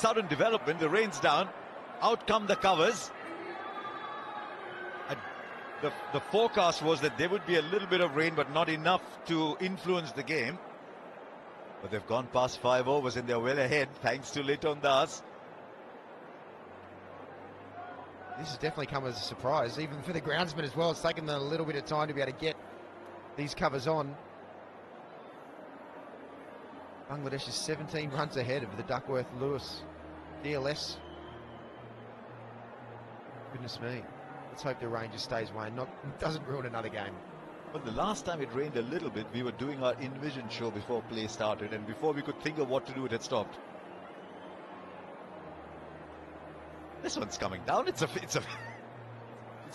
sudden development. The rain's down, out come the covers. And the forecast was that there would be a little bit of rain, but not enough to influence the game. But they've gone past 5 overs and they're well ahead thanks to Leighton Das. This has definitely come as a surprise, even for the groundsman as well. It's taken them a little bit of time to be able to get these covers on. Bangladesh is 17 runs ahead of the Duckworth-Lewis DLS. Goodness me. Let's hope the rain just stays away and doesn't ruin another game. But the last time it rained a little bit, we were doing our InVision show before play started, and before we could think of what to do, it had stopped. This one's coming down. It's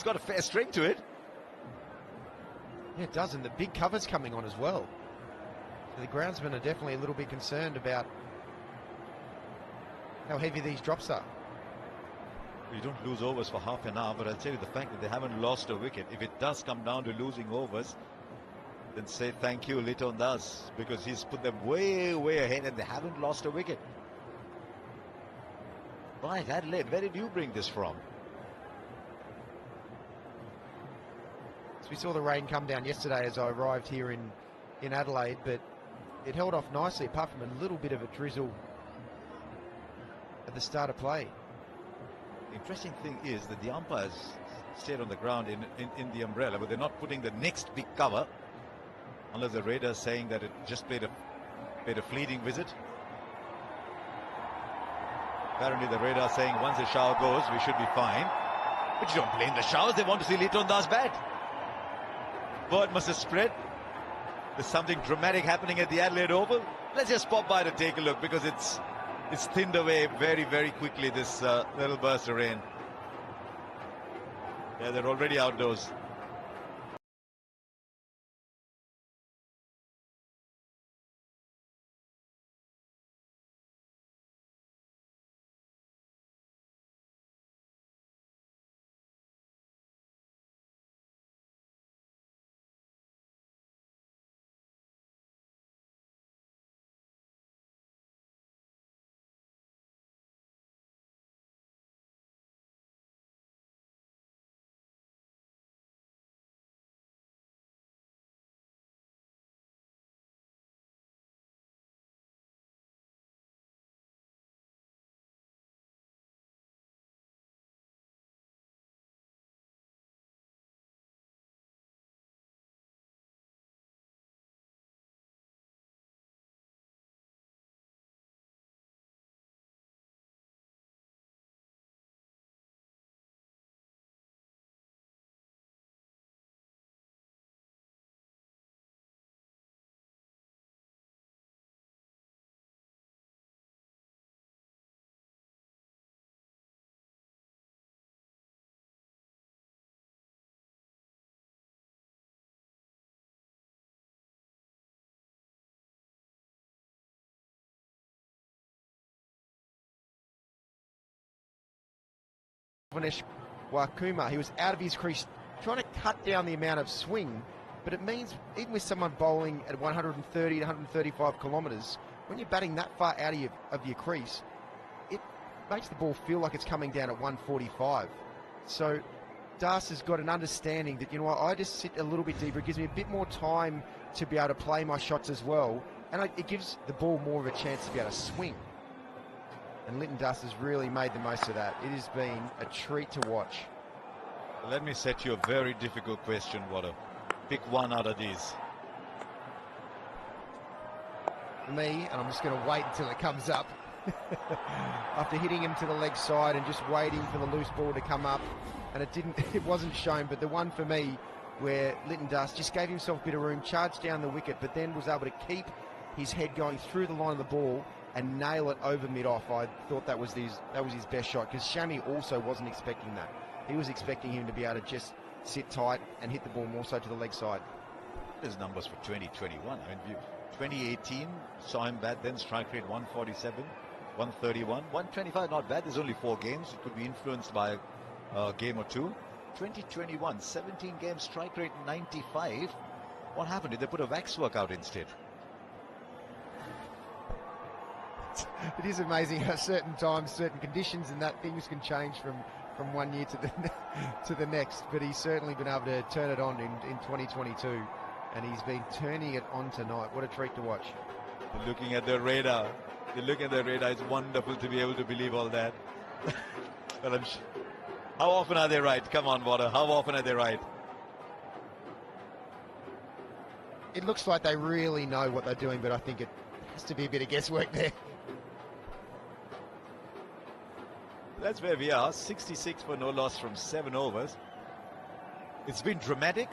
got a fair string to it. Yeah, it does, and the big cover's coming on as well. So the groundsmen are definitely a little bit concerned about how heavy these drops are. You don't lose overs for half an hour, but I'll tell you the fact that they haven't lost a wicket. If it does come down to losing overs, then say thank you, Leighton Das, because he's put them way, way ahead and they haven't lost a wicket. Right, Adelaide, where did you bring this from? So we saw the rain come down yesterday as I arrived here in Adelaide, but it held off nicely apart from a little bit of a drizzle at the start of play. The interesting thing is that the umpires stayed on the ground in the umbrella, but they're not putting the next big cover unless the radar's saying that it just paid a fleeting visit. Apparently the radar saying once the shower goes, we should be fine. But you don't blame the showers. They want to see Leighton Das bat. Bird must have spread. There's something dramatic happening at the Adelaide Oval. Let's just pop by to take a look, because it's thinned away very, very quickly, this little burst of rain. Yeah, they're already outdoors. Wakuma, he was out of his crease trying to cut down the amount of swing, but it means even with someone bowling at 130 to 135 kilometres, when you're batting that far out of your crease, it makes the ball feel like it's coming down at 145. So Das has got an understanding that, you know what, I just sit a little bit deeper. It gives me a bit more time to be able to play my shots as well, and it gives the ball more of a chance to be able to swing. And Leighton Das has really made the most of that. It has been a treat to watch. Let me set you a very difficult question, Wada. Pick one out of these. For me, and I'm just going to wait until it comes up. After hitting him to the leg side and just waiting for the loose ball to come up, and it wasn't shown, but the one for me where Leighton Das just gave himself a bit of room, charged down the wicket, but then was able to keep his head going through the line of the ball and nail it over mid-off. I thought that was his best shot, because Shami also wasn't expecting that. He was expecting him to be able to just sit tight and hit the ball more so to the leg side. There's numbers for 2021. I mean, 2018 saw him bat, then strike rate 147, 131, 125, not bad. There's only 4 games. It could be influenced by a game or two. 2021, 17 games, strike rate 95. What happened? Did they put a waxwork out instead? It is amazing how certain times, certain conditions, and that things can change from one year to the to the next. But he's certainly been able to turn it on in 2022, and he's been turning it on tonight. What a treat to watch. Looking at the radar. You look at the radar. It's wonderful to be able to believe all that. But how often are they right? Come on, Water. How often are they right? It looks like they really know what they're doing, but I think it has to be a bit of guesswork there. That's where we are. 66 for no loss from 7 overs. It's been dramatic,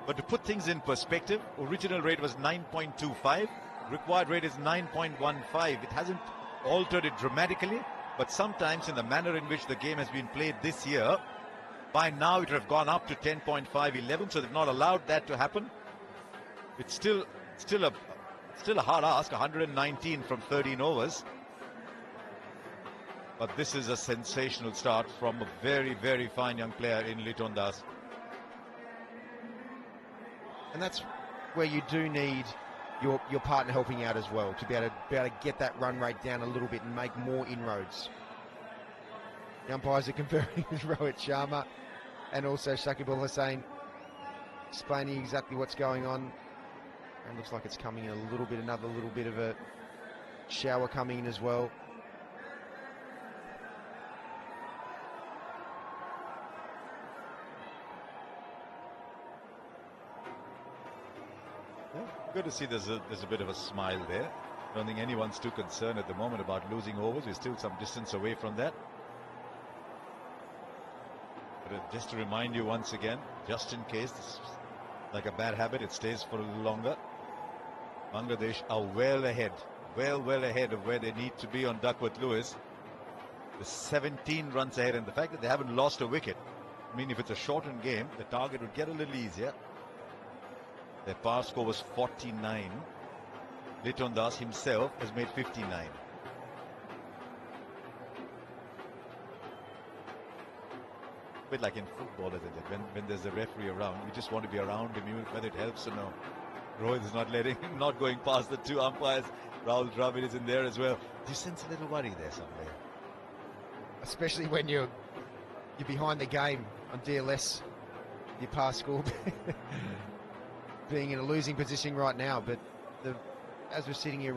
but to put things in perspective, original rate was 9.25. Required rate is 9.15. It hasn't altered it dramatically, but sometimes in the manner in which the game has been played this year, by now it would have gone up to 10.511, so they've not allowed that to happen. It's still a hard ask, 119 from 13 overs. But this is a sensational start from a very, very fine young player in Liton Das. And that's where you do need your partner helping out as well, to be able to get that run rate down a little bit and make more inroads. The umpires are conferring with Rohit Sharma and also Shakib Al Hussain, explaining exactly what's going on. And looks like it's coming in a little bit, another little bit of a shower coming in as well. Good to see there's a bit of a smile there. I don't think anyone's too concerned at the moment about losing overs. We're still some distance away from that. But just to remind you once again, just in case this is like a bad habit, it stays for a little longer. Bangladesh are well ahead of where they need to be on Duckworth Lewis. The 17 runs ahead, and the fact that they haven't lost a wicket, I mean, if it's a shortened game, the target would get a little easier. Their par score was 49. Liton Das himself has made 59. A bit like in football, isn't it? When there's a referee around, you just want to be around him, even whether it helps or no. Rohit is not going past the two umpires. Rahul Dravid is in there as well. Do you sense a little worry there somewhere? Especially when you're behind the game on DLS, your par score being in a losing position right now. But as we're sitting here